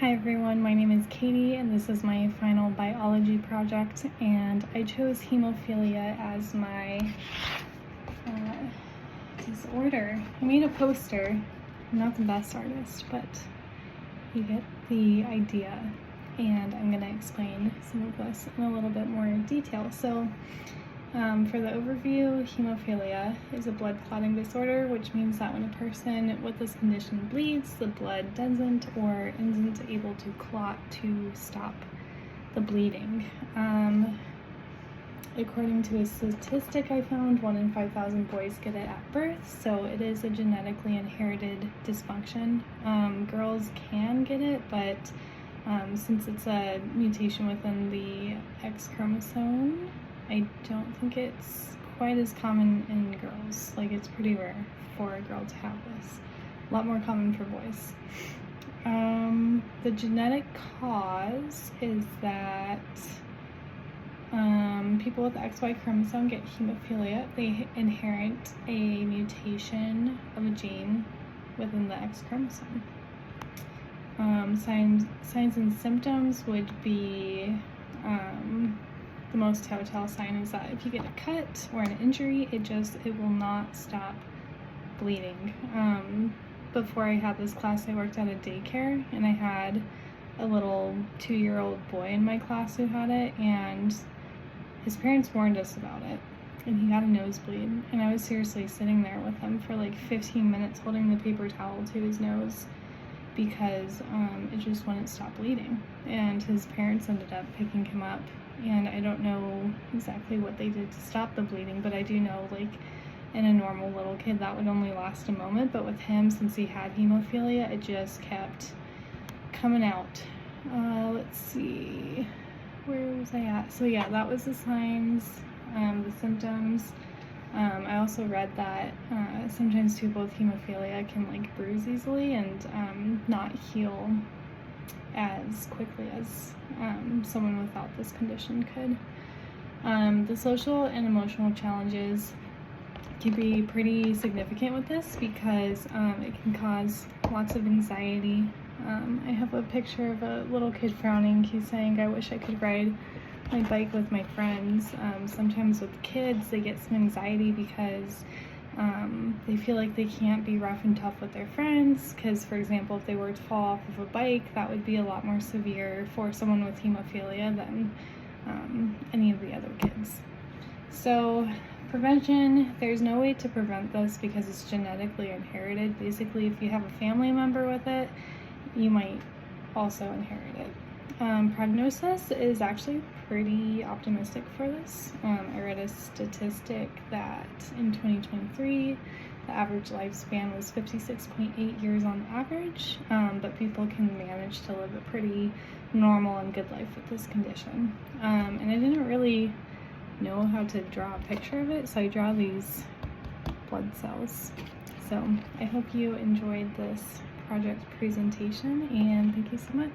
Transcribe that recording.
Hi everyone, my name is Katie and this is my final biology project, and I chose hemophilia as my disorder. I made a poster. I'm not the best artist, but you get the idea, and I'm going to explain some of this in a little bit more detail. So for the overview, hemophilia is a blood clotting disorder, which means that when a person with this condition bleeds, the blood doesn't or isn't able to clot to stop the bleeding. According to a statistic I found, 1 in 5,000 boys get it at birth, so it is a genetically inherited dysfunction. Girls can get it, but since it's a mutation within the X chromosome, I don't think it's quite as common in girls. Like, it's pretty rare for a girl to have this. A lot more common for boys. The genetic cause is that people with the XY chromosome get hemophilia. They inherit a mutation of a gene within the X chromosome. Signs and symptoms would be the most telltale sign is that if you get a cut or an injury, it will not stop bleeding. Before I had this class, I worked at a daycare, and I had a little 2-year-old boy in my class who had it, and his parents warned us about it, and he got a nosebleed, and I was seriously sitting there with him for like 15 minutes holding the paper towel to his nose because it just wouldn't stop bleeding, and his parents ended up picking him up. And I don't know exactly what they did to stop the bleeding, but I do know, like, in a normal little kid that would only last a moment, but with him, since he had hemophilia, it just kept coming out. Let's see, where was I at? So yeah, that was the signs, the symptoms. I also read that sometimes people with hemophilia can like bruise easily and not heal as quickly as someone without this condition could. The social and emotional challenges can be pretty significant with this because it can cause lots of anxiety. I have a picture of a little kid frowning. He's saying, "I wish I could ride my bike with my friends." Sometimes with kids, they get some anxiety because they feel like they can't be rough and tough with their friends because, for example, if they were to fall off of a bike, that would be a lot more severe for someone with hemophilia than any of the other kids. So prevention, there's no way to prevent this because it's genetically inherited. Basically, if you have a family member with it, you might also inherit it. Prognosis is actually pretty optimistic for this. I read a statistic that in 2023, the average lifespan was 56.8 years on average, but people can manage to live a pretty normal and good life with this condition. And I didn't really know how to draw a picture of it, so I draw these blood cells. So I hope you enjoyed this project presentation, and thank you so much.